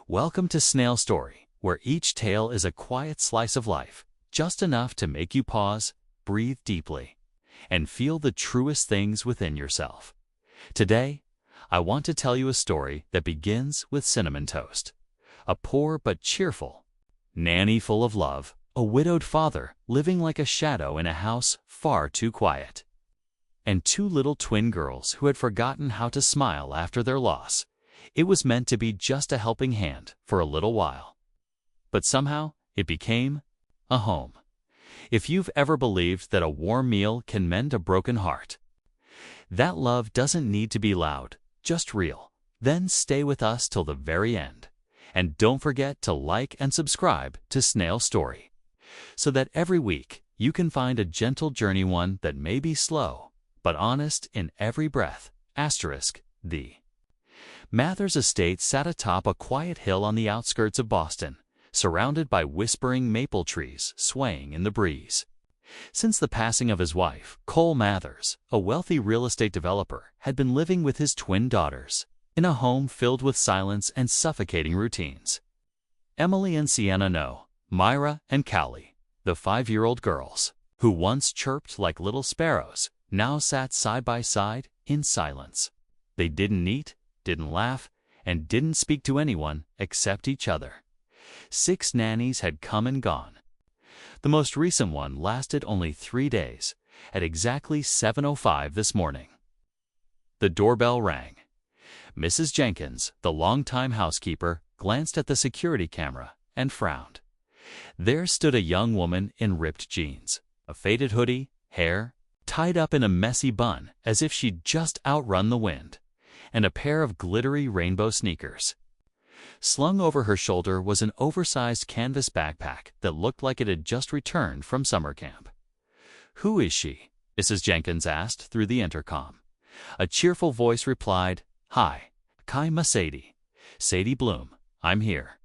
Welcome to Snail Story, where each tale is a quiet slice of life, just enough to make you pause, breathe deeply, and feel the truest things within yourself. Today, I want to tell you a story that begins with cinnamon toast. A poor but cheerful nanny full of love, a widowed father living like a shadow in a house far too quiet, and two little twin girls who had forgotten how to smile after their loss. It was meant to be just a helping hand for a little while. But somehow, it became a home. If you've ever believed that a warm meal can mend a broken heart, that love doesn't need to be loud, just real. Then stay with us till the very end. And don't forget to like and subscribe to Snail Story, so that every week you can find a gentle journey, one that may be slow, but honest in every breath. The Mathers estate sat atop a quiet hill on the outskirts of Boston, surrounded by whispering maple trees swaying in the breeze. Since the passing of his wife, Cole Mathers, a wealthy real estate developer, had been living with his twin daughters in a home filled with silence and suffocating routines. Emily and Sienna No, Myra and Callie, the 5-year-old girls, who once chirped like little sparrows, now sat side by side in silence. They didn't eat, didn't laugh, and didn't speak to anyone except each other. 6 nannies had come and gone. The most recent one lasted only 3 days, at exactly 7:05 this morning. The doorbell rang. Mrs. Jenkins, the longtime housekeeper, glanced at the security camera and frowned. There stood a young woman in ripped jeans, a faded hoodie, hair tied up in a messy bun as if she'd just outrun the wind, and a pair of glittery rainbow sneakers. Slung over her shoulder was an oversized canvas backpack that looked like it had just returned from summer camp. "Who is she?" Mrs. Jenkins asked through the intercom. A cheerful voice replied, "Hi, I'm Sadie Bloom. I'm here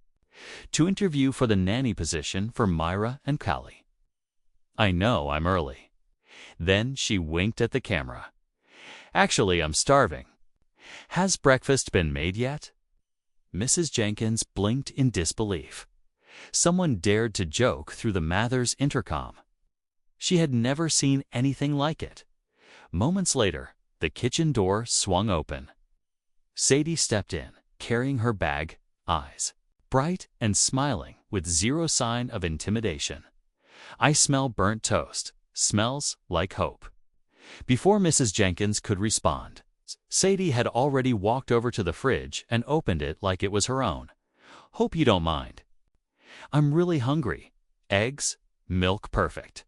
to interview for the nanny position for Myra and Callie. I know I'm early." Then she winked at the camera. "Actually, I'm starving. Has breakfast been made yet?" Mrs. Jenkins blinked in disbelief. Someone dared to joke through the Mathers intercom. She had never seen anything like it. Moments later, the kitchen door swung open. Sadie stepped in, carrying her bag, eyes bright and smiling with zero sign of intimidation. "I smell burnt toast. Smells like hope." Before Mrs. Jenkins could respond, Sadie had already walked over to the fridge and opened it like it was her own. "Hope you don't mind. I'm really hungry. Eggs, milk, perfect."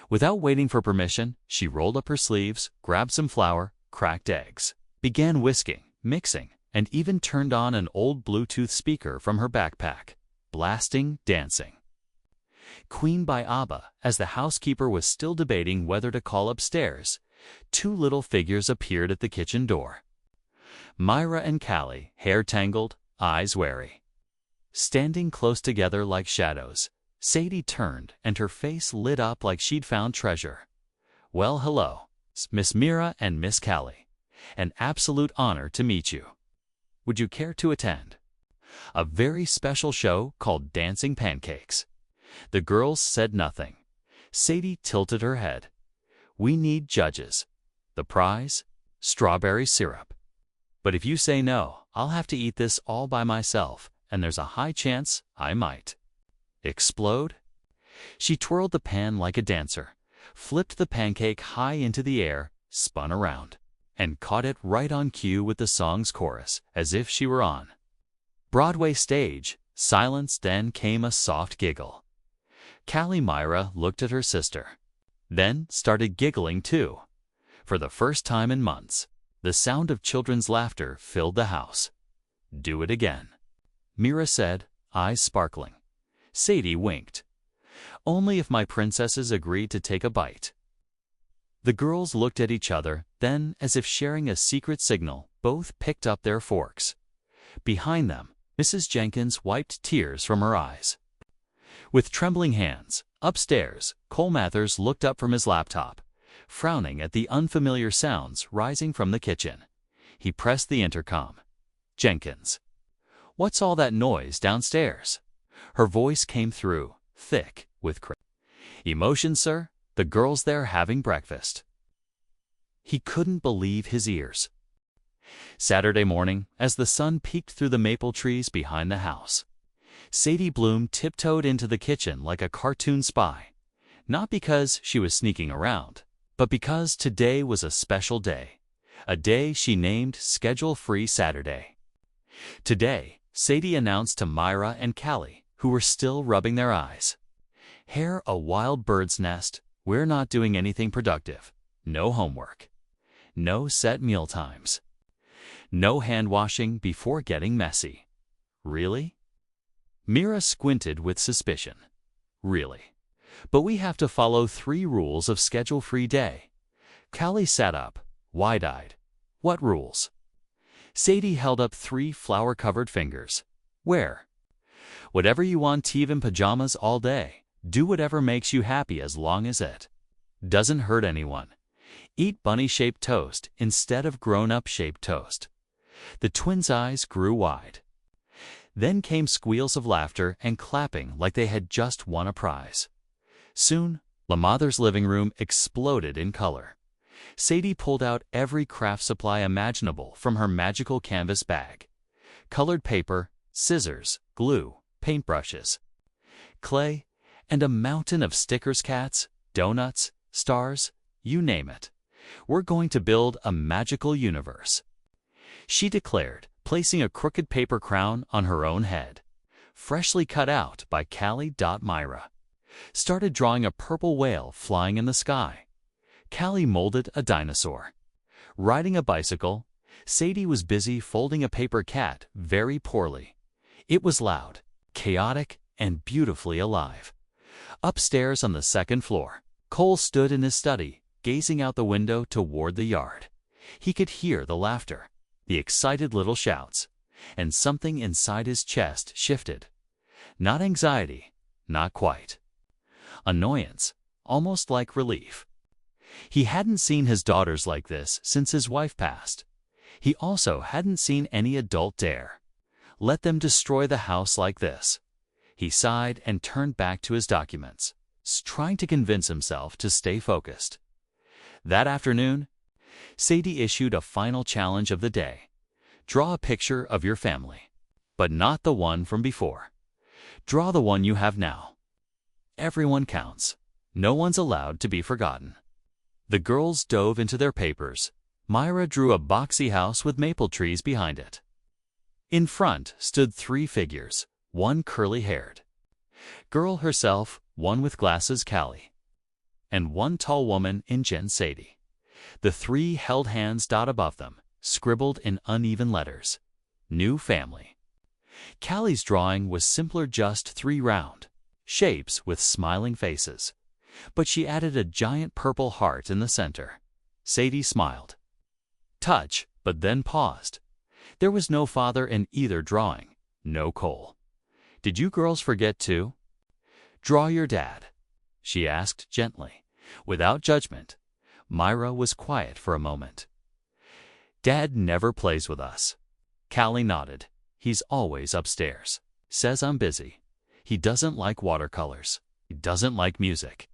Without waiting for permission, she rolled up her sleeves, grabbed some flour, cracked eggs, began whisking, mixing, and even turned on an old Bluetooth speaker from her backpack, blasting Dancing Queen by ABBA. As the housekeeper was still debating whether to call upstairs, 2 little figures appeared at the kitchen door. Myra and Callie, hair tangled, eyes wary. Standing close together like shadows, Sadie turned and her face lit up like she'd found treasure. "Well, hello, Miss Myra and Miss Callie. An absolute honor to meet you. Would you care to attend a very special show called Dancing Pancakes?" The girls said nothing. Sadie tilted her head. "We need judges. The prize? Strawberry syrup. But if you say no, I'll have to eat this all by myself, and there's a high chance I might explode." She twirled the pan like a dancer, flipped the pancake high into the air, spun around, and caught it right on cue with the song's chorus, as if she were on Broadway stage. Silence, then came a soft giggle. Callie Myra looked at her sister, then started giggling too. For the first time in months, the sound of children's laughter filled the house. "Do it again," Myra said, eyes sparkling. Sadie winked. "Only if my princesses agreed to take a bite." The girls looked at each other, then, as if sharing a secret signal, both picked up their forks. Behind them, Mrs. Jenkins wiped tears from her eyes. With trembling hands, upstairs, Cole Mathers looked up from his laptop, frowning at the unfamiliar sounds rising from the kitchen. He pressed the intercom. "Jenkins, What's all that noise downstairs? Her voice came through, thick with emotion, sir. The girls there having breakfast. He couldn't believe his ears. Saturday morning, as the sun peeked through the maple trees behind the house, Sadie Bloom tiptoed into the kitchen like a cartoon spy, not because she was sneaking around, but because today was a special day, a day she named Schedule-Free Saturday. Today, Sadie announced to Myra and Callie, who were still rubbing their eyes, "Hair a wild bird's nest, we're not doing anything productive. No homework. No set meal times. No hand washing before getting messy." Really? Mira squinted with suspicion. Really? But we have to follow 3 rules of Schedule-Free Day. Callie sat up, wide-eyed. What rules? Sadie held up 3 flour-covered fingers. Where? Whatever you want, even pajamas all day. Do whatever makes you happy as long as it doesn't hurt anyone. Eat bunny-shaped toast instead of grown-up-shaped toast. The twins' eyes grew wide. Then came squeals of laughter and clapping like they had just won a prize. Soon, La Mother's living room exploded in color. Sadie pulled out every craft supply imaginable from her magical canvas bag. Colored paper, scissors, glue, paintbrushes, clay, and a mountain of stickers, cats, donuts, stars, you name it. We're going to build a magical universe, she declared, placing a crooked paper crown on her own head. Freshly cut out by Callie. Myra started drawing a purple whale flying in the sky. Callie molded a dinosaur. Riding a bicycle, Sadie was busy folding a paper cat very poorly. It was loud, chaotic, and beautifully alive. Upstairs on the 2nd floor, Cole stood in his study, gazing out the window toward the yard. He could hear the laughter, the excited little shouts, and something inside his chest shifted. Not anxiety, not quite. Annoyance, almost like relief. He hadn't seen his daughters like this since his wife passed. He also hadn't seen any adult dare let them destroy the house like this. He sighed and turned back to his documents, trying to convince himself to stay focused. That afternoon, Sadie issued a final challenge of the day. Draw a picture of your family, but not the one from before. Draw the one you have now. Everyone counts. No one's allowed to be forgotten. The girls dove into their papers. Myra drew a boxy house with maple trees behind it. In front stood 3 figures, one curly-haired girl herself, one with glasses, Callie, and one tall woman in Gen Sadie. The 3 held hands. Above them, scribbled in uneven letters, "New family." Callie's drawing was simpler, just 3 round shapes with smiling faces, but she added a giant purple heart in the center. Sadie smiled. Touch, but then paused. There was no father in either drawing, no Cole. "Did you girls forget too?" "Draw your dad," she asked gently, without judgment. Myra was quiet for a moment. "Dad never plays with us." Callie nodded. "He's always upstairs. Says I'm busy. He doesn't like watercolors. He doesn't like music."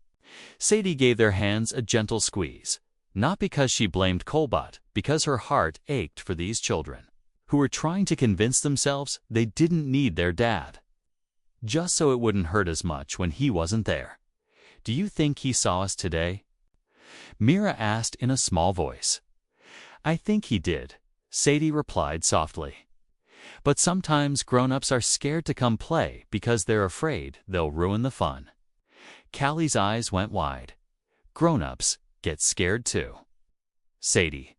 Sadie gave their hands a gentle squeeze, not because she blamed Cole, but because her heart ached for these children, who were trying to convince themselves they didn't need their dad, just so it wouldn't hurt as much when he wasn't there. "Do you think he saw us today?" Mira asked in a small voice. "I think he did," Sadie replied softly. "But sometimes grown-ups are scared to come play because they're afraid they'll ruin the fun." Callie's eyes went wide. "Grown-ups get scared too." Sadie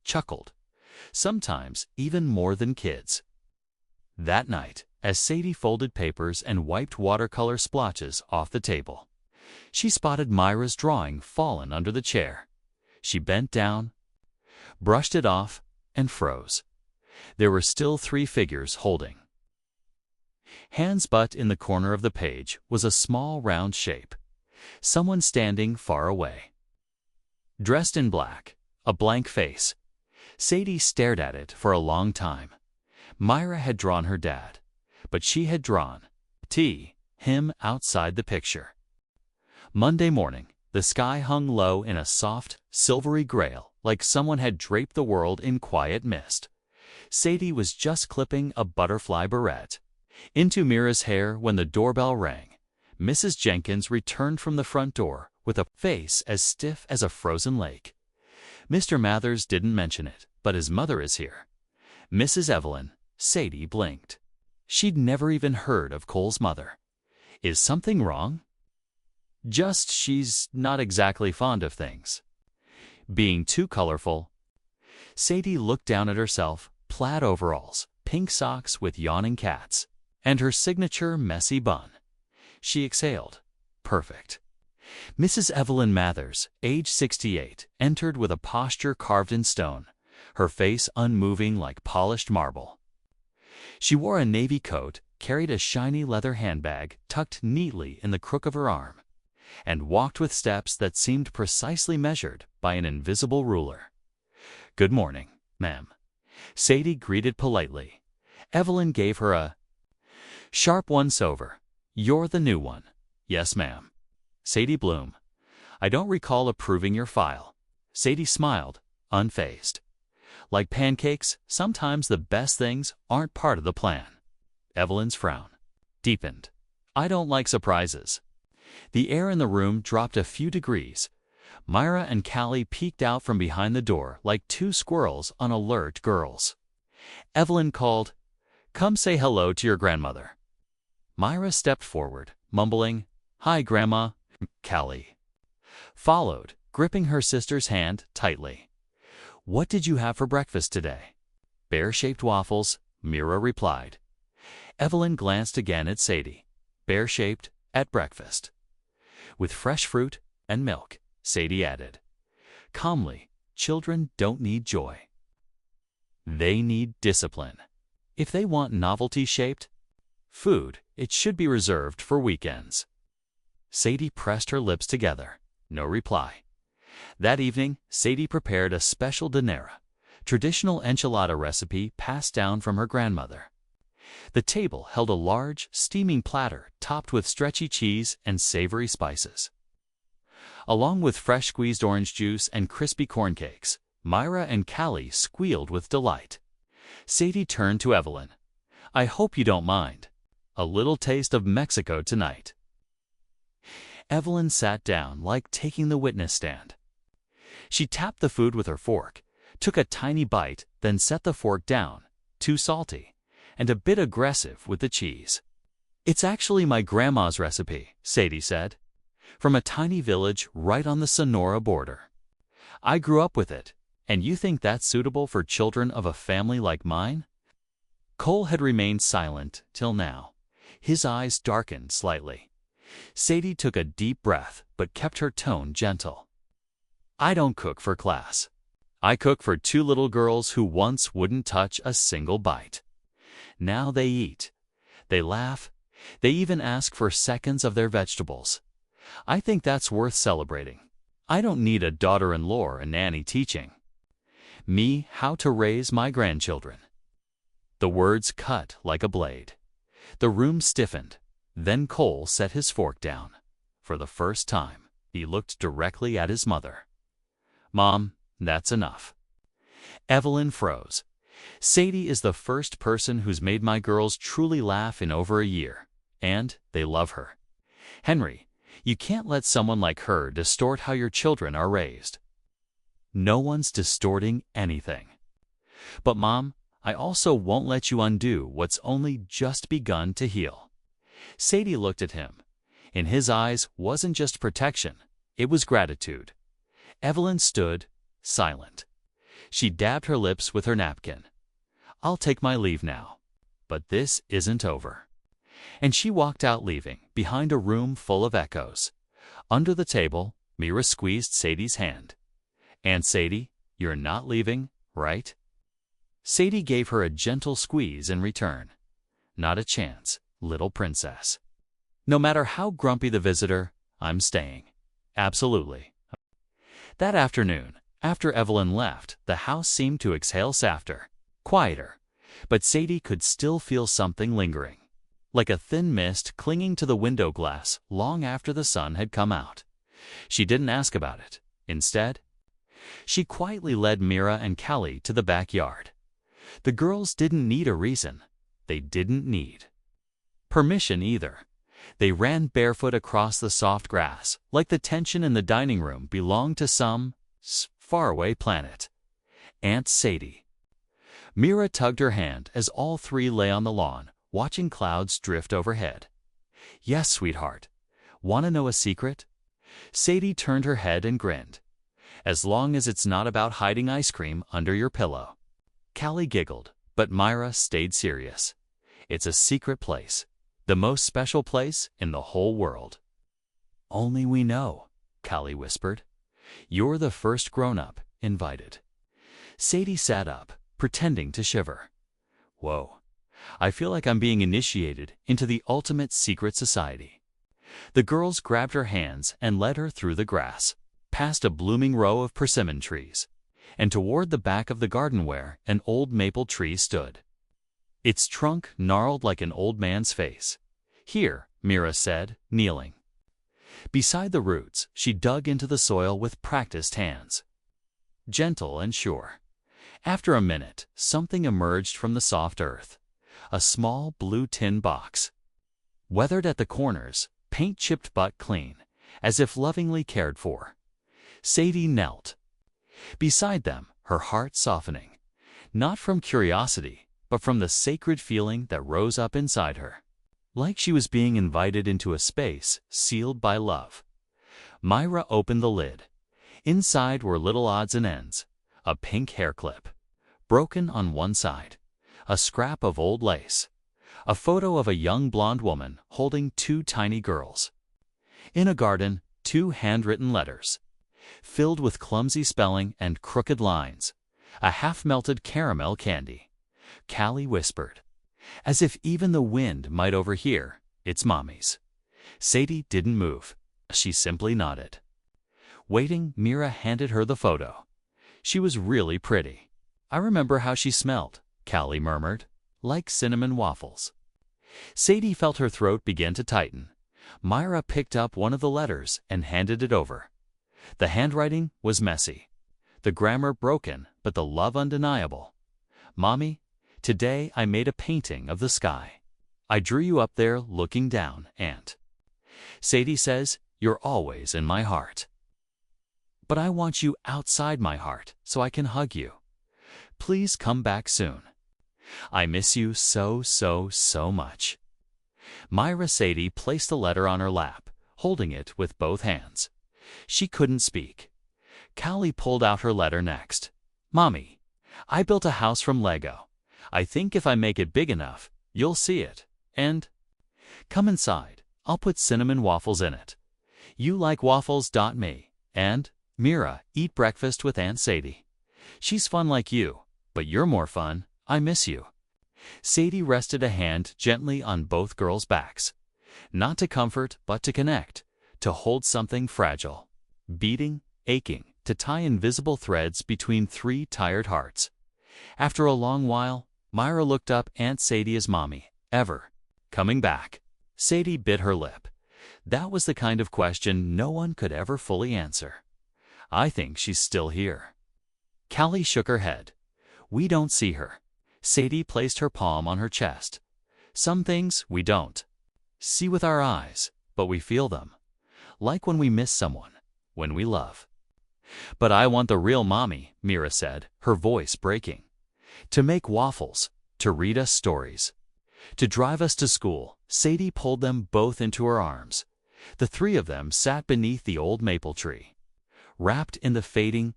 chuckled. "Sometimes even more than kids." That night, as Sadie folded papers and wiped watercolor splotches off the table, she spotted Myra's drawing fallen under the chair. She bent down, brushed it off, and froze. There were still 3 figures holding hands, but in the corner of the page was a small round shape. Someone standing far away, dressed in black, a blank face. Sadie stared at it for a long time. Myra had drawn her dad, but she had drawn him outside the picture. Monday morning, the sky hung low in a soft, silvery gray, like someone had draped the world in quiet mist. Sadie was just clipping a butterfly barrette into Mira's hair when the doorbell rang. Mrs. Jenkins returned from the front door with a face as stiff as a frozen lake. Mr. Mathers didn't mention it, but his mother is here. Mrs. Evelyn. Sadie blinked. She'd never even heard of Cole's mother. Is something wrong? Just she's not exactly fond of things being too colorful. Sadie looked down at herself, plaid overalls, pink socks with yawning cats, and her signature messy bun. She exhaled. Perfect. Mrs. Evelyn Mathers, age 68, entered with a posture carved in stone, her face unmoving like polished marble. She wore a navy coat, carried a shiny leather handbag tucked neatly in the crook of her arm, and walked with steps that seemed precisely measured by an invisible ruler. "Good morning, ma'am," Sadie greeted politely. Evelyn gave her a sharp once-over. "You're the new one." "Yes, ma'am." Sadie Bloom. "I don't recall approving your file." Sadie smiled, unfazed. Like pancakes, sometimes the best things aren't part of the plan. Evelyn's frown deepened. "I don't like surprises." The air in the room dropped a few degrees. Myra and Callie peeked out from behind the door like two squirrels on alert girls. Evelyn called, "Come say hello to your grandmother." Myra stepped forward, mumbling, "Hi, Grandma." Callie followed, gripping her sister's hand tightly. "What did you have for breakfast today?" "Bear-shaped waffles," Myra replied. Evelyn glanced again at Sadie. "Bear-shaped at breakfast." "With fresh fruit and milk," Sadie added. Calmly, "Children don't need joy. They need discipline. If they want novelty-shaped food, it should be reserved for weekends." Sadie pressed her lips together. No reply. That evening, Sadie prepared a special dinera, traditional enchilada recipe passed down from her grandmother. The table held a large, steaming platter topped with stretchy cheese and savory spices. Along with fresh squeezed orange juice and crispy corn cakes, Myra and Callie squealed with delight. Sadie turned to Evelyn. "I hope you don't mind. A little taste of Mexico tonight." Evelyn sat down like taking the witness stand. She tapped the food with her fork, took a tiny bite, then set the fork down, too salty, and a bit aggressive with the cheese. "It's actually my grandma's recipe," Sadie said, "from a tiny village right on the Sonora border. I grew up with it, and you think that's suitable for children of a family like mine?" Cole had remained silent till now. His eyes darkened slightly. Sadie took a deep breath but kept her tone gentle. "I don't cook for class. I cook for two little girls who once wouldn't touch a single bite. Now they eat. They laugh. They even ask for seconds of their vegetables. I think that's worth celebrating. I don't need a daughter-in-law or a nanny teaching me how to raise my grandchildren." The words cut like a blade. The room stiffened. Then Cole set his fork down. For the first time, he looked directly at his mother. "Mom, that's enough." Evelyn froze. "Sadie is the first person who's made my girls truly laugh in over a year, and they love her. Henry, you can't let someone like her distort how your children are raised." "No one's distorting anything. But Mom, I also won't let you undo what's only just begun to heal." Sadie looked at him. In his eyes wasn't just protection, it was gratitude. Evelyn stood, silent. She dabbed her lips with her napkin. "I'll take my leave now. But this isn't over." And she walked out, leaving behind a room full of echoes. Under the table, Mira squeezed Sadie's hand. "Aunt Sadie, you're not leaving, right?" Sadie gave her a gentle squeeze in return. "Not a chance, little princess. No matter how grumpy the visitor, I'm staying. Absolutely." That afternoon, after Evelyn left, the house seemed to exhale softer, quieter. But Sadie could still feel something lingering, like a thin mist clinging to the window glass long after the sun had come out. She didn't ask about it. Instead, she quietly led Mira and Callie to the backyard. The girls didn't need a reason. They didn't need permission either. They ran barefoot across the soft grass, like the tension in the dining room belonged to some faraway planet. Aunt Sadie. Mira tugged her hand as all three lay on the lawn, watching clouds drift overhead. "Yes, sweetheart. Want to know a secret?" Sadie turned her head and grinned. "As long as it's not about hiding ice cream under your pillow." Callie giggled, but Myra stayed serious. "It's a secret place. The most special place in the whole world." "Only we know," Callie whispered. "You're the first grown-up invited." Sadie sat up, pretending to shiver. "Whoa. I feel like I'm being initiated into the ultimate secret society." The girls grabbed her hands and led her through the grass, past a blooming row of persimmon trees, and toward the back of the garden where an old maple tree stood. Its trunk gnarled like an old man's face. "Here," Mira said, kneeling. Beside the roots, she dug into the soil with practiced hands. Gentle and sure. After a minute, something emerged from the soft earth. A small blue tin box. Weathered at the corners, paint chipped but clean, as if lovingly cared for. Sadie knelt beside them, her heart softening, not from curiosity, but from the sacred feeling that rose up inside her. Like she was being invited into a space sealed by love. Myra opened the lid. Inside were little odds and ends. A pink hair clip, broken on one side. A scrap of old lace. A photo of a young blonde woman holding two tiny girls. In a garden, two handwritten letters, filled with clumsy spelling and crooked lines. A half-melted caramel candy. Callie whispered, as if even the wind might overhear, "It's Mommy's." Sadie didn't move. She simply nodded. Waiting, Mira handed her the photo. She was really pretty. "I remember how she smelled," Callie murmured, "like cinnamon waffles." Sadie felt her throat begin to tighten. Myra picked up one of the letters and handed it over. The handwriting was messy, the grammar broken, but the love undeniable. "Mommy, today I made a painting of the sky. I drew you up there looking down, Aunt. Sadie says, you're always in my heart. But I want you outside my heart so I can hug you. Please come back soon. I miss you so, so, so much." Myra Sadie placed the letter on her lap, holding it with both hands. She couldn't speak. Callie pulled out her letter next. "Mommy, I built a house from Lego. I think if I make it big enough, you'll see it. And come inside. I'll put cinnamon waffles in it. You like waffles. Me. And, Mira, eat breakfast with Aunt Sadie. She's fun like you, but you're more fun. I miss you." Sadie rested a hand gently on both girls' backs. Not to comfort, but to connect, to hold something fragile, beating, aching, to tie invisible threads between three tired hearts. After a long while, Myra looked up. "Aunt Sadie, is Mommy ever coming back?" Sadie bit her lip. That was the kind of question no one could ever fully answer. "I think she's still here." Callie shook her head. "We don't see her." Sadie placed her palm on her chest. "Some things we don't see with our eyes, but we feel them. Like when we miss someone, when we love." "But I want the real Mommy," Mira said, her voice breaking. "To make waffles, to read us stories, to drive us to school." Sadie pulled them both into her arms. The three of them sat beneath the old maple tree, wrapped in the fading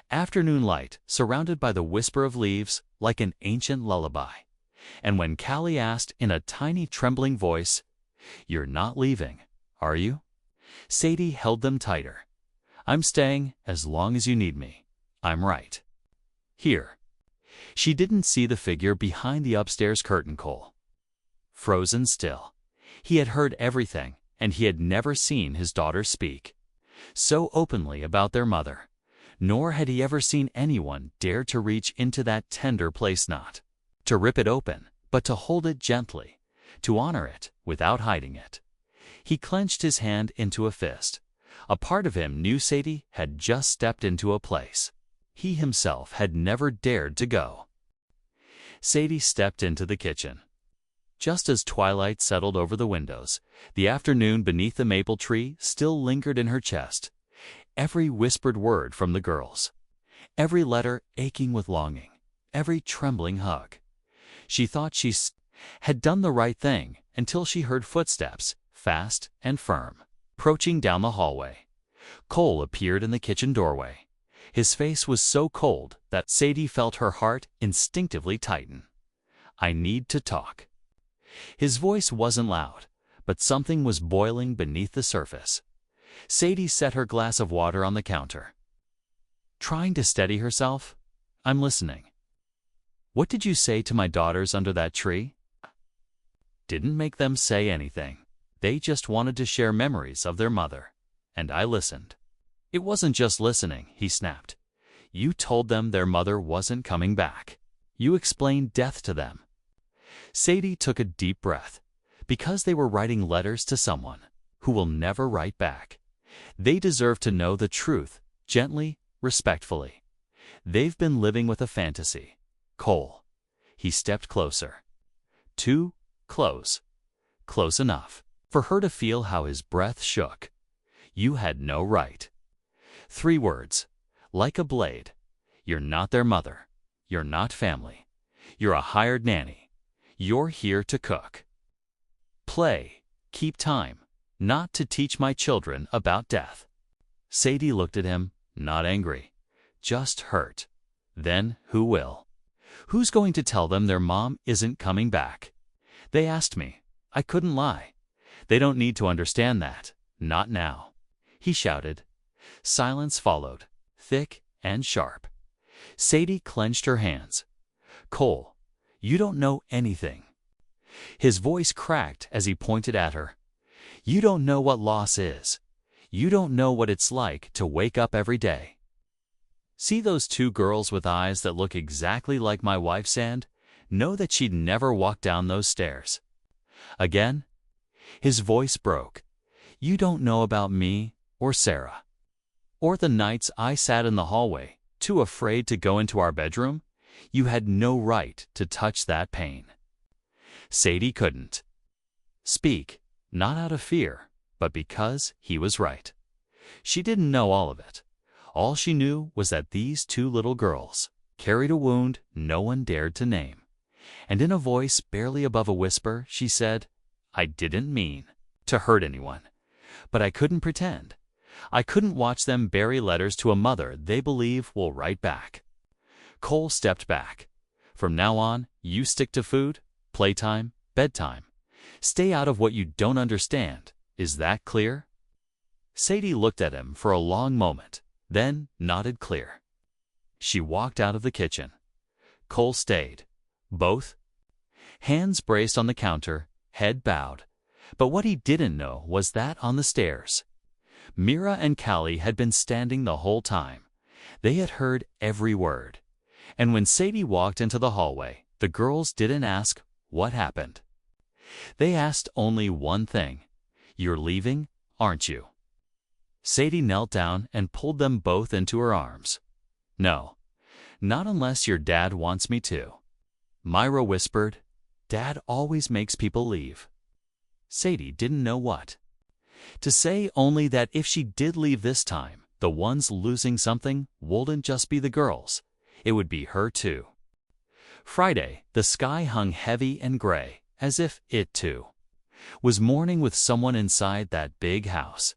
afternoon light, surrounded by the whisper of leaves like an ancient lullaby. And when Callie asked in a tiny trembling voice, "You're not leaving, are you?" Sadie held them tighter. "I'm staying as long as you need me. I'm right here." She didn't see the figure behind the upstairs curtain pole. Frozen still. He had heard everything, and he had never seen his daughters speak so openly about their mother. Nor had he ever seen anyone dare to reach into that tender place. Not to rip it open, but to hold it gently, to honor it without hiding it. He clenched his hand into a fist. A part of him knew Sadie had just stepped into a place he himself had never dared to go. Sadie stepped into the kitchen. Just as twilight settled over the windows, the afternoon beneath the maple tree still lingered in her chest. Every whispered word from the girls, every letter aching with longing, every trembling hug. She thought she had done the right thing until she heard footsteps, fast and firm, approaching down the hallway. Cole appeared in the kitchen doorway. His face was so cold that Sadie felt her heart instinctively tighten. "I need to talk." His voice wasn't loud, but something was boiling beneath the surface. Sadie set her glass of water on the counter. Trying to steady herself, "I'm listening. What did you say to my daughters under that tree?" Didn't make them say anything. They just wanted to share memories of their mother. And I listened. It wasn't just listening, he snapped. You told them their mother wasn't coming back. You explained death to them. Sadie took a deep breath. Because they were writing letters to someone who will never write back. They deserve to know the truth, gently, respectfully. They've been living with a fantasy. Cole. He stepped closer. Too close. Close enough for her to feel how his breath shook. You had no right. 3 words, like a blade. You're not their mother. You're not family. You're a hired nanny. You're here to cook. Play, keep time, not to teach my children about death. Sadie looked at him, not angry, just hurt. Then who will? Who's going to tell them their mom isn't coming back? They asked me. I couldn't lie. They don't need to understand that. Not now. He shouted. Silence followed, thick and sharp. Sadie clenched her hands. Cole, you don't know anything. His voice cracked as he pointed at her. You don't know what loss is. You don't know what it's like to wake up every day. See those 2 girls with eyes that look exactly like my wife's and know that she'd never walk down those stairs. Again, his voice broke. You don't know about me or Sarah. Or the nights I sat in the hallway, too afraid to go into our bedroom. You had no right to touch that pain. Sadie couldn't speak, not out of fear, but because he was right. She didn't know all of it. All she knew was that these 2 little girls carried a wound no one dared to name. And in a voice barely above a whisper, she said, I didn't mean to hurt anyone, but I couldn't pretend. I couldn't watch them bury letters to a mother they believe will write back. Cole stepped back. From now on, you stick to food, playtime, bedtime. Stay out of what you don't understand. Is that clear? Sadie looked at him for a long moment, then nodded clear. She walked out of the kitchen. Cole stayed. Both hands braced on the counter, head bowed. But what he didn't know was that on the stairs, Mira and Callie had been standing the whole time. They had heard every word. And when Sadie walked into the hallway, the girls didn't ask what happened. They asked only one thing. You're leaving, aren't you? Sadie knelt down and pulled them both into her arms. No, not unless your dad wants me to. Myra whispered, Dad always makes people leave. Sadie didn't know what to say, only that if she did leave this time, the ones losing something wouldn't just be the girls. It would be her too. Friday, the sky hung heavy and gray, as if it too was mourning with someone inside that big house.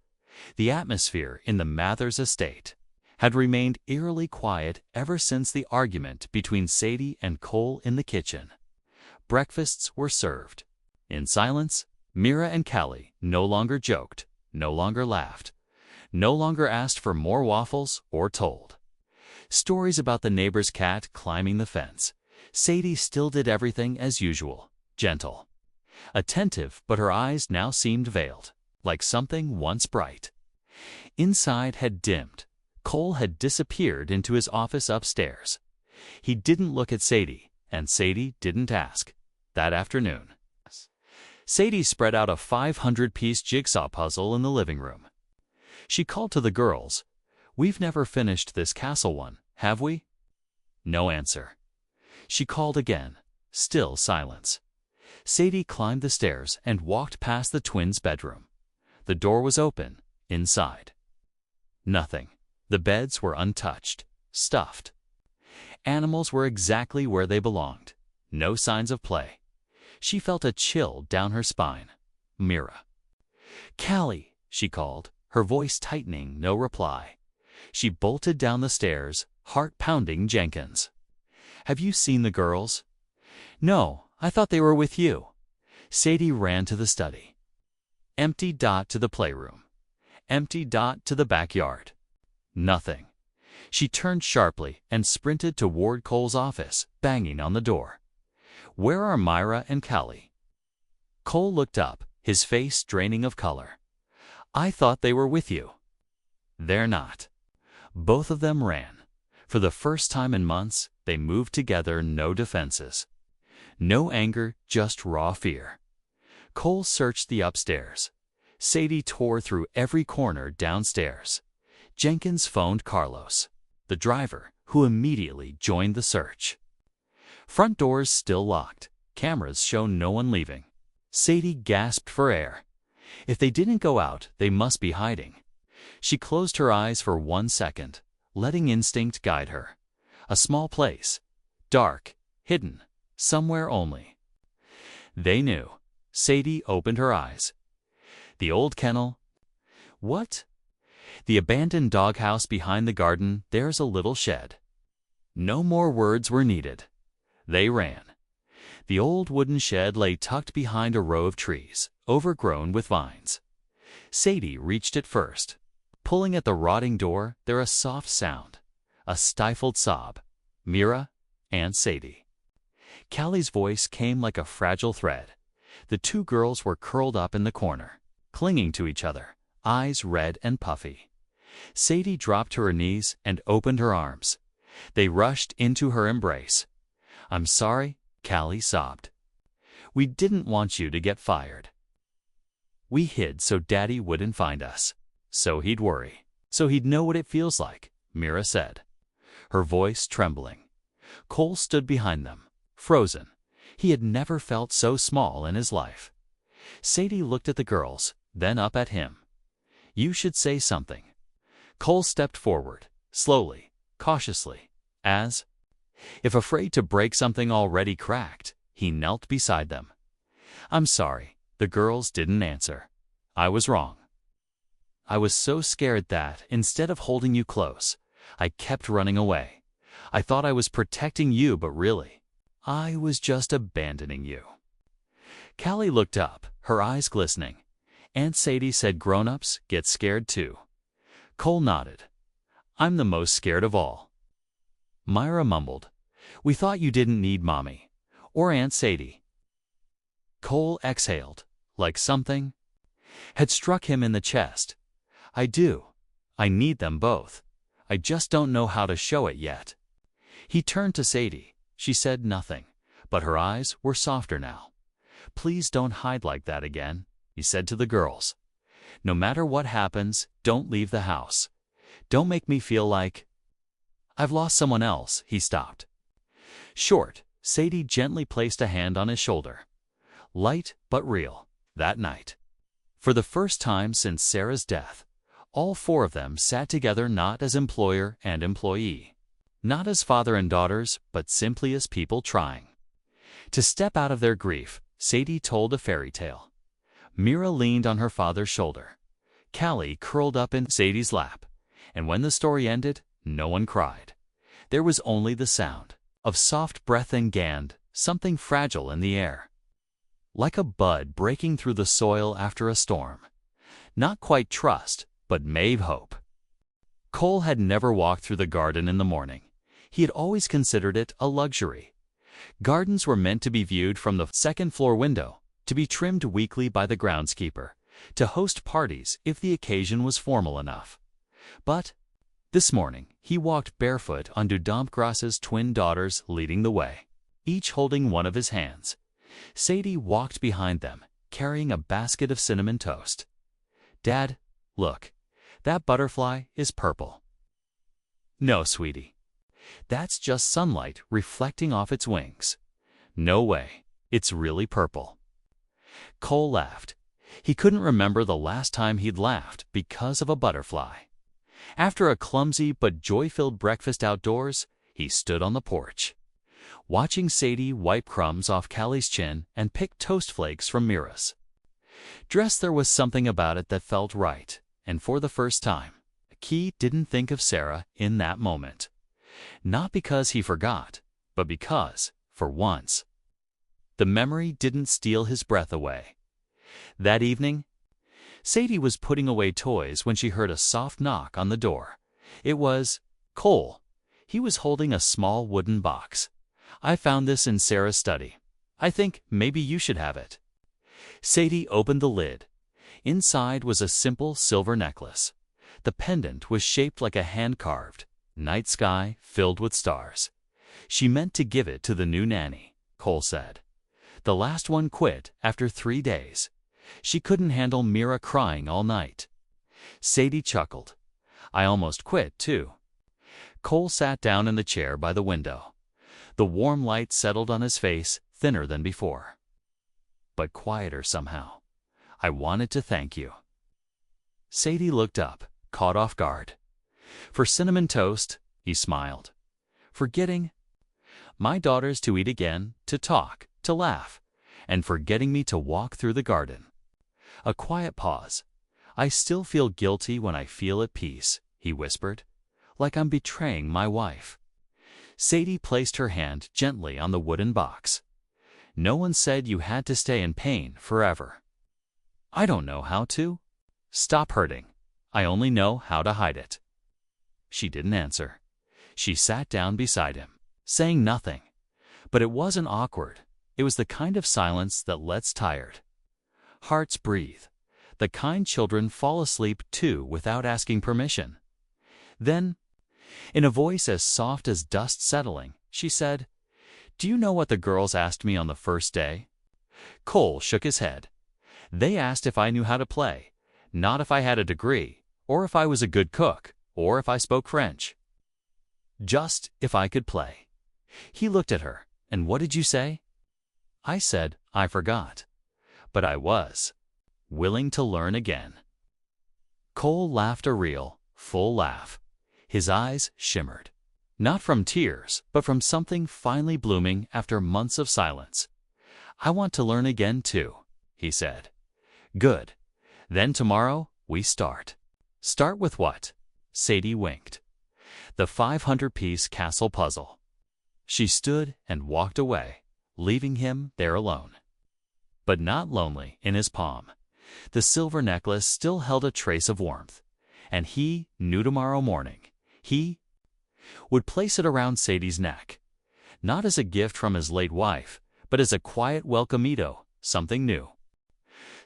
The atmosphere in the Mathers estate had remained eerily quiet ever since the argument between Sadie and Cole in the kitchen. Breakfasts were served. In silence, Mira and Callie no longer joked, no longer laughed, no longer asked for more waffles or told stories about the neighbor's cat climbing the fence. Sadie still did everything as usual, gentle, attentive, but her eyes now seemed veiled, like something once bright. Inside had dimmed. Cole had disappeared into his office upstairs. He didn't look at Sadie, and Sadie didn't ask. That afternoon, Sadie spread out a 500-piece jigsaw puzzle in the living room. She called to the girls, "We've never finished this castle one, have we?" No answer. She called again. Still silence. Sadie climbed the stairs and walked past the twins' bedroom. The door was open. Inside, nothing. The beds were untouched, stuffed. Animals were exactly where they belonged. No signs of play. She felt a chill down her spine. Mira. "Callie," she called, her voice tightening. No reply. She bolted down the stairs, heart pounding. "Jenkins, have you seen the girls?" "No, I thought they were with you." Sadie ran to the study. Empty. To the playroom. Empty. To the backyard. Nothing. She turned sharply and sprinted toward Cole's office, banging on the door. "Where are Myra and Callie?" Cole looked up, his face draining of color. "I thought they were with you." "They're not." Both of them ran. For the first time in months, they moved together, no defenses. No anger, just raw fear. Cole searched the upstairs. Sadie tore through every corner downstairs. Jenkins phoned Carlos, the driver, who immediately joined the search. Front doors still locked. Cameras show no one leaving. Sadie gasped for air. If they didn't go out, they must be hiding. She closed her eyes for 1 second, letting instinct guide her. A small place. Dark, hidden, somewhere only. They knew. Sadie opened her eyes. The old kennel. What? The abandoned doghouse behind the garden. There's a little shed. No more words were needed. They ran. The old wooden shed lay tucked behind a row of trees, overgrown with vines. Sadie reached it first. Pulling at the rotting door, there a soft sound. A stifled sob. Mira and Sadie. Callie's voice came like a fragile thread. The two girls were curled up in the corner, clinging to each other, eyes red and puffy. Sadie dropped to her knees and opened her arms. They rushed into her embrace. "I'm sorry," Callie sobbed. "We didn't want you to get fired. We hid so Daddy wouldn't find us, so he'd worry, so he'd know what it feels like," Mira said, her voice trembling. Cole stood behind them, frozen. He had never felt so small in his life. Sadie looked at the girls, then up at him. "You should say something." Cole stepped forward, slowly, cautiously, as if afraid to break something already cracked. He knelt beside them. "I'm sorry." The girls didn't answer. "I was wrong. I was so scared that, instead of holding you close, I kept running away. I thought I was protecting you, but really, I was just abandoning you." Callie looked up, her eyes glistening. Aunt Sadie said grown-ups get scared too. Cole nodded. "I'm the most scared of all." Myra mumbled, "We thought you didn't need Mommy or Aunt Sadie." Cole exhaled, like something had struck him in the chest. "I do. I need them both. I just don't know how to show it yet." He turned to Sadie. She said nothing, but her eyes were softer now. "Please don't hide like that again," he said to the girls. "No matter what happens, don't leave the house. Don't make me feel like I've lost someone else." He stopped. Short, Sadie gently placed a hand on his shoulder. Light but real. That night, for the first time since Sarah's death, all four of them sat together, not as employer and employee, not as father and daughters, but simply as people trying to step out of their grief. Sadie told a fairy tale. Mira leaned on her father's shoulder. Callie curled up in Sadie's lap. And when the story ended, no one cried. There was only the sound of soft breath and something fragile in the air, like a bud breaking through the soil after a storm. Not quite trust, but maybe hope. Cole had never walked through the garden in the morning. He had always considered it a luxury. Gardens were meant to be viewed from the second-floor window, to be trimmed weekly by the groundskeeper, to host parties if the occasion was formal enough. But this morning, he walked barefoot on Dudampgras's twin daughters, leading the way. each holding one of his hands. Sadie walked behind them, carrying a basket of cinnamon toast. "Dad, look, that butterfly is purple." "No, sweetie. That's just sunlight reflecting off its wings." "No way. It's really purple." Cole laughed. He couldn't remember the last time he'd laughed because of a butterfly. After a clumsy but joy-filled breakfast outdoors, he stood on the porch, watching Sadie wipe crumbs off Callie's chin and pick toast flakes from Mira's dress. There was something about it that felt right, and for the first time, he didn't think of Sarah in that moment. Not because he forgot, but because, for once, the memory didn't steal his breath away. That evening, Sadie was putting away toys when she heard a soft knock on the door. It was Cole. He was holding a small wooden box. "I found this in Sarah's study. I think maybe you should have it." Sadie opened the lid. Inside was a simple silver necklace. The pendant was shaped like a hand-carved night sky filled with stars. "She meant to give it to the new nanny," Cole said. "The last one quit after 3 days. She couldn't handle Mira crying all night." Sadie chuckled. "I almost quit, too." Cole sat down in the chair by the window. The warm light settled on his face, thinner than before, but quieter somehow. "I wanted to thank you." Sadie looked up, caught off guard. "For cinnamon toast," he smiled. "For getting my daughters to eat again, to talk, to laugh, and for getting me to walk through the garden." A quiet pause. "I still feel guilty when I feel at peace," he whispered, "like I'm betraying my wife." Sadie placed her hand gently on the wooden box. "No one said you had to stay in pain forever." "I don't know how to stop hurting. I only know how to hide it." She didn't answer. She sat down beside him, saying nothing. But it wasn't awkward. It was the kind of silence that lets tired hearts breathe, the kind children fall asleep to without asking permission. Then, in a voice as soft as dust settling, she said, "Do you know what the girls asked me on the first day?" Cole shook his head. "They asked if I knew how to play, not if I had a degree, or if I was a good cook, or if I spoke French. Just if I could play." He looked at her. "And what did you say?" "I said I forgot. But I was willing to learn again." Cole laughed a real, full laugh. His eyes shimmered. Not from tears, but from something finally blooming after months of silence. "I want to learn again, too," he said. "Good. Then tomorrow we start." "Start with what?" Sadie winked. "The 500-piece castle puzzle." She stood and walked away, leaving him there alone, but not lonely in his palm. The silver necklace still held a trace of warmth, and he knew tomorrow morning he would place it around Sadie's neck, not as a gift from his late wife, but as a quiet welcomeito, something new.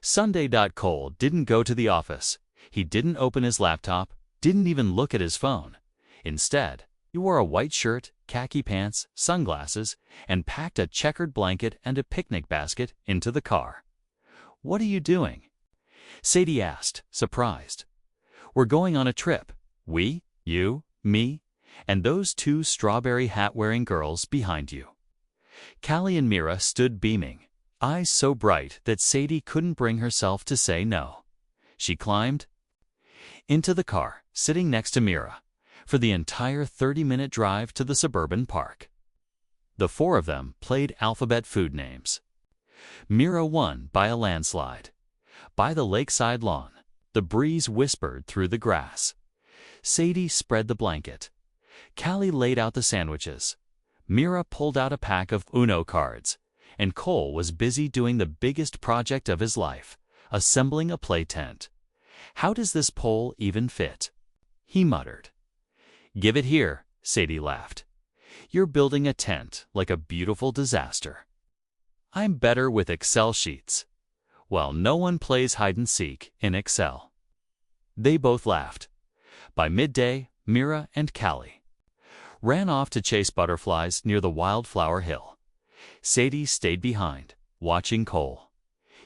Sunday. Cole didn't go to the office. He didn't open his laptop, didn't even look at his phone. Instead, he wore a white shirt, khaki pants, sunglasses, and packed a checkered blanket and a picnic basket into the car. "What are you doing?" Sadie asked, surprised. "We're going on a trip. We, you, me, and those 2 strawberry hat-wearing girls behind you." Callie and Mira stood beaming, eyes so bright that Sadie couldn't bring herself to say no. She climbed into the car, sitting next to Mira, for the entire 30-minute drive to the suburban park. The 4 of them played alphabet food names. Mira won by a landslide. By the lakeside lawn, the breeze whispered through the grass. Sadie spread the blanket. Callie laid out the sandwiches. Mira pulled out a pack of Uno cards, and Cole was busy doing the biggest project of his life, assembling a play tent. "How does this pole even fit?" he muttered. "Give it here," Sadie laughed. "You're building a tent like a beautiful disaster." "I'm better with Excel sheets." "Well, no one plays hide-and-seek in Excel." They both laughed. By midday, Mira and Callie ran off to chase butterflies near the wildflower hill. Sadie stayed behind, watching Cole.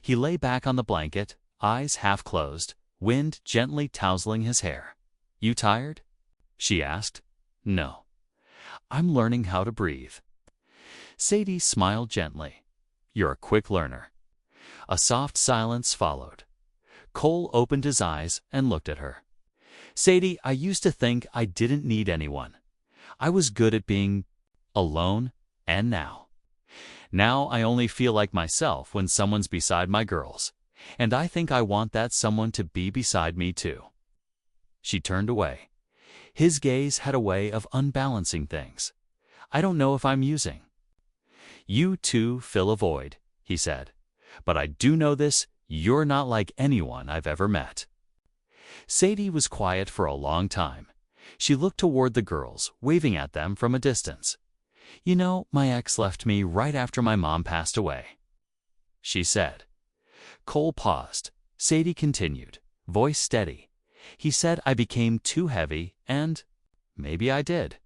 He lay back on the blanket, eyes half closed, wind gently tousling his hair. "You tired?" she asked. "No. I'm learning how to breathe." Sadie smiled gently. "You're a quick learner." A soft silence followed. Cole opened his eyes and looked at her. "Sadie, I used to think I didn't need anyone. I was good at being alone, and now I only feel like myself when someone's beside my girls, and I think I want that someone to be beside me too." She turned away. His gaze had a way of unbalancing things. "I don't know if I'm using you to fill a void," he said. "But I do know this, you're not like anyone I've ever met." Sadie was quiet for a long time. She looked toward the girls, waving at them from a distance. "You know, my ex left me right after my mom passed away," she said. Cole paused. Sadie continued, voice steady. "He said I became too heavy, and maybe I did.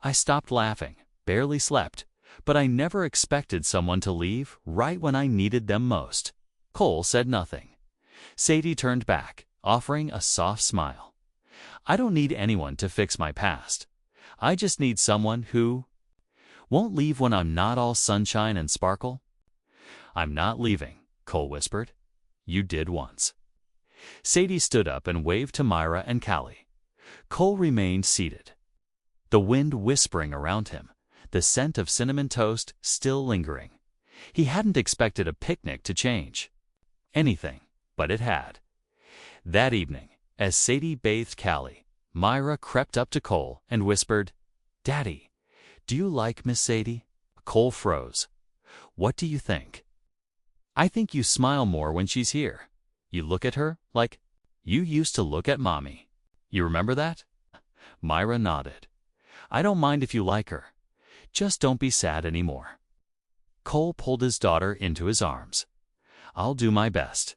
I stopped laughing, barely slept, but I never expected someone to leave right when I needed them most." Cole said nothing. Sadie turned back, offering a soft smile. "I don't need anyone to fix my past. I just need someone who won't leave when I'm not all sunshine and sparkle." "I'm not leaving," Cole whispered. "You did once." Sadie stood up and waved to Myra and Callie. Cole remained seated, the wind whispering around him, the scent of cinnamon toast still lingering. He hadn't expected a picnic to change anything, but it had. That evening, as Sadie bathed Callie, Myra crept up to Cole and whispered, "Daddy, do you like Miss Sadie?" Cole froze. "What do you think?" "I think you smile more when she's here. You look at her like you used to look at Mommy. You remember that?" Myra nodded. "I don't mind if you like her. Just don't be sad anymore." Cole pulled his daughter into his arms. "I'll do my best.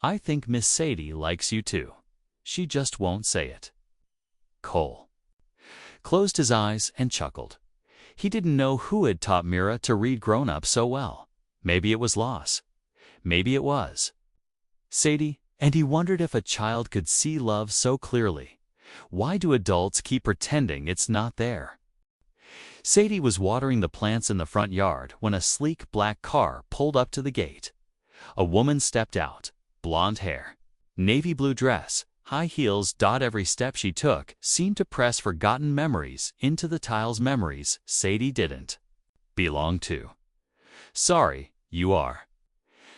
I think Miss Sadie likes you too. She just won't say it." Cole closed his eyes and chuckled. He didn't know who had taught Myra to read grown-up so well. Maybe it was loss. Maybe it was Sadie, and he wondered if a child could see love so clearly. Why do adults keep pretending it's not there? Sadie was watering the plants in the front yard when a sleek black car pulled up to the gate. A woman stepped out, blonde hair, navy blue dress, high heels. Every step she took seemed to press forgotten memories into the tiles, memories Sadie didn't belong to. "Sorry, you are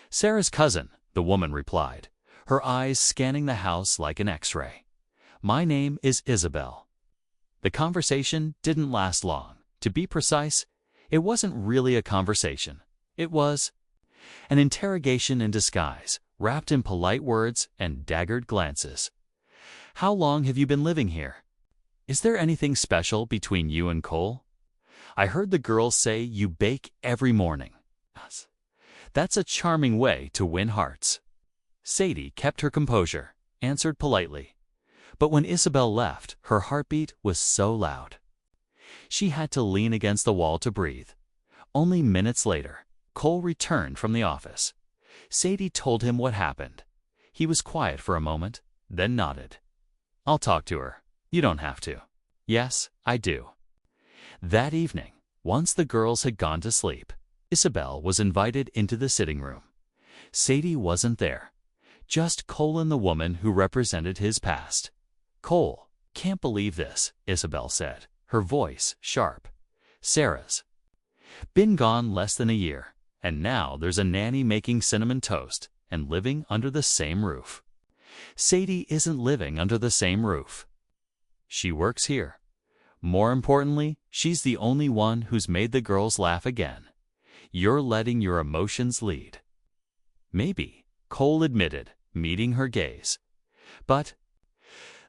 Sarah's cousin," the woman replied, her eyes scanning the house like an X-ray. "My name is Isabel." The conversation didn't last long. To be precise, it wasn't really a conversation. It was an interrogation in disguise, wrapped in polite words and daggered glances. "How long have you been living here? Is there anything special between you and Cole? I heard the girls say you bake every morning." "That's a charming way to win hearts." Sadie kept her composure, answered politely. But when Isabel left, her heartbeat was so loud she had to lean against the wall to breathe. Only minutes later, Cole returned from the office. Sadie told him what happened. He was quiet for a moment, then nodded. "I'll talk to her. You don't have to." "Yes, I do." That evening, once the girls had gone to sleep, Isabel was invited into the sitting room. Sadie wasn't there, just Cole and the woman who represented his past. "Cole, can't believe this," Isabel said, her voice sharp. "Sarah's been gone less than a year, and now there's a nanny making cinnamon toast and living under the same roof. Sadie isn't living under the same roof. She works here. More importantly, she's the only one who's made the girls laugh again. You're letting your emotions lead." "Maybe," Cole admitted, meeting her gaze. "But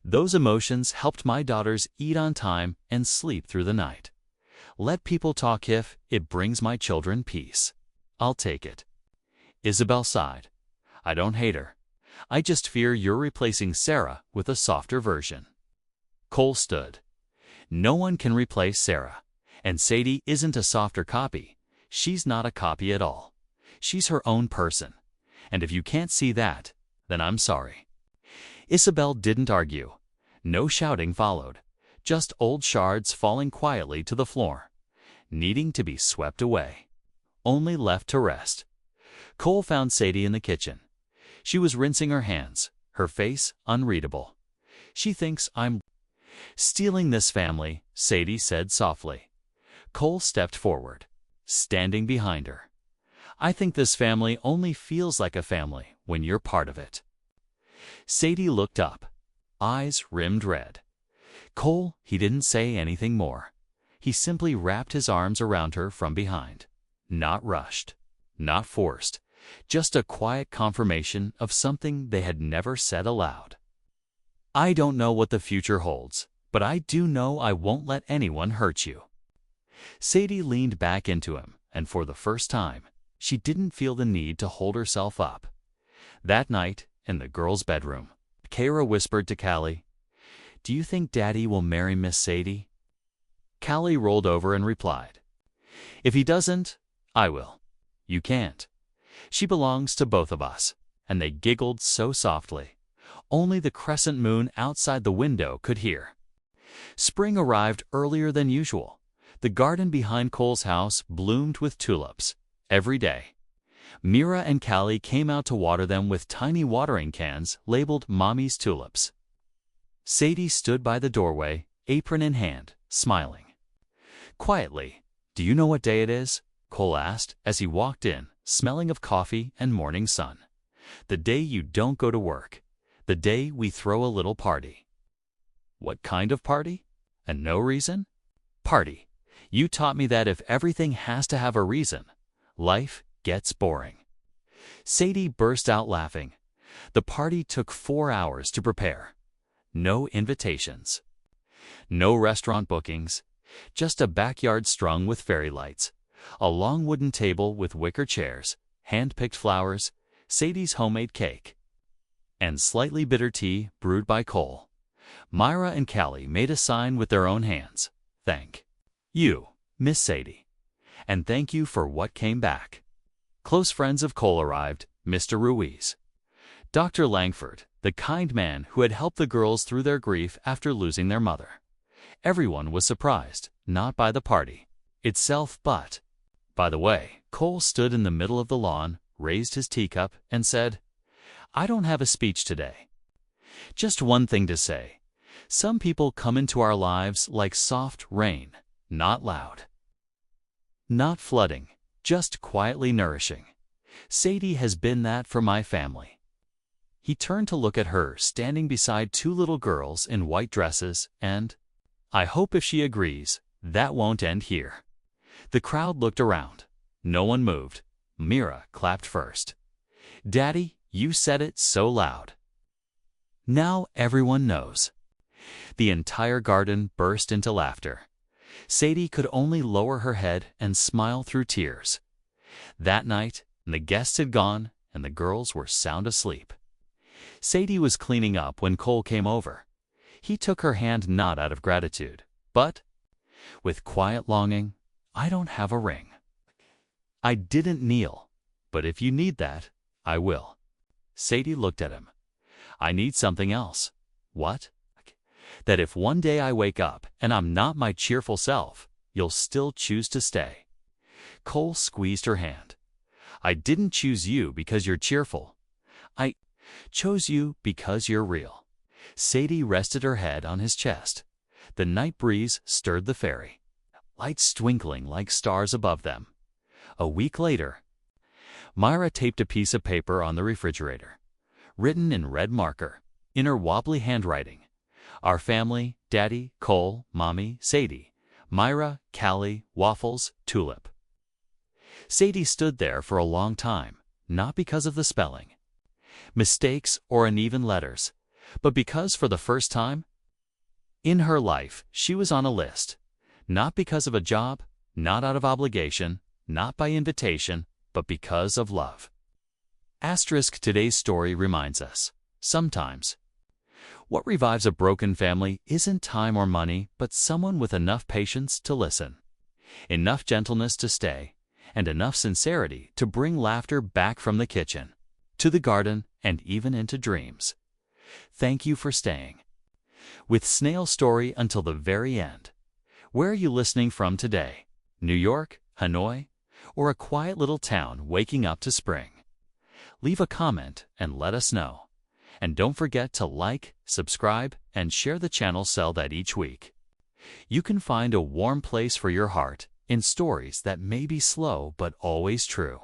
those emotions helped my daughters eat on time and sleep through the night. Let people talk if it brings my children peace. I'll take it." Isabel sighed. "I don't hate her. I just fear you're replacing Sarah with a softer version." Cole stood. "No one can replace Sarah, and Sadie isn't a softer copy. She's not a copy at all. She's her own person. And if you can't see that, then I'm sorry. Isabel didn't argue. No shouting followed, just old shards falling quietly to the floor, needing to be swept away. Only left to rest. Cole found Sadie in the kitchen. She was rinsing her hands, her face unreadable. She thinks I'm stealing this family, Sadie said softly. Cole stepped forward, standing behind her. I think this family only feels like a family when you're part of it. Sadie looked up, eyes rimmed red. Cole, he didn't say anything more. He simply wrapped his arms around her from behind. Not rushed, not forced, just a quiet confirmation of something they had never said aloud. I don't know what the future holds, but I do know I won't let anyone hurt you. Sadie leaned back into him, and for the first time, she didn't feel the need to hold herself up. That night, in the girls' bedroom, Kara whispered to Callie, "Do you think Daddy will marry Miss Sadie?" Callie rolled over and replied, "If he doesn't, I will. You can't. She belongs to both of us." And they giggled so softly, only the crescent moon outside the window could hear. Spring arrived earlier than usual. The garden behind Cole's house bloomed with tulips. Every day, Mira and Callie came out to water them with tiny watering cans labeled Mommy's Tulips. Sadie stood by the doorway, apron in hand, smiling. Quietly, "Do you know what day it is?" Cole asked as he walked in, smelling of coffee and morning sun. "The day you don't go to work. The day we throw a little party." "What kind of party?" "And no reason?" "Party. You taught me that if everything has to have a reason, life gets boring." Sadie burst out laughing. The party took 4 hours to prepare. No invitations. No restaurant bookings. Just a backyard strung with fairy lights. A long wooden table with wicker chairs, hand-picked flowers, Sadie's homemade cake, and slightly bitter tea brewed by Cole. Myra and Callie made a sign with their own hands. "Thank you, Miss Sadie. And thank you for what came back." Close friends of Cole arrived, Mr. Ruiz. Dr. Langford, the kind man who had helped the girls through their grief after losing their mother. Everyone was surprised, not by the party itself, but by the way. Cole stood in the middle of the lawn, raised his teacup, and said, "I don't have a speech today. Just one thing to say. Some people come into our lives like soft rain, not loud, not flooding, just quietly nourishing. Sadie has been that for my family." He turned to look at her standing beside 2 little girls in white dresses, and, "I hope if she agrees, that won't end here." The crowd looked around. No one moved. Mira clapped first. "Daddy, you said it so loud. Now everyone knows." The entire garden burst into laughter. Sadie could only lower her head and smile through tears. That night, the guests had gone and the girls were sound asleep. Sadie was cleaning up when Cole came over. He took her hand not out of gratitude, but with quiet longing. "I don't have a ring. I didn't kneel, but if you need that, I will." Sadie looked at him. "I need something else." "What?" "That if one day I wake up and I'm not my cheerful self, you'll still choose to stay." Cole squeezed her hand. "I didn't choose you because you're cheerful. I chose you because you're real." Sadie rested her head on his chest. The night breeze stirred the fairy, lights twinkling like stars above them. A week later, Myra taped a piece of paper on the refrigerator, written in red marker, in her wobbly handwriting. "Our family, Daddy, Cole, Mommy, Sadie, Myra, Callie, Waffles, Tulip." Sadie stood there for a long time, not because of the spelling, mistakes, or uneven letters, but because for the first time in her life she was on a list, not because of a job, not out of obligation, not by invitation, but because of love. Asterisk today's story reminds us, sometimes, what revives a broken family isn't time or money, but someone with enough patience to listen, enough gentleness to stay, and enough sincerity to bring laughter back from the kitchen, to the garden, and even into dreams. Thank you for staying with Snail's story until the very end. Where are you listening from today? New York, Hanoi, or a quiet little town waking up to spring? Leave a comment and let us know. And don't forget to like, subscribe, and share the channel so that each week you can find a warm place for your heart in stories that may be slow but always true.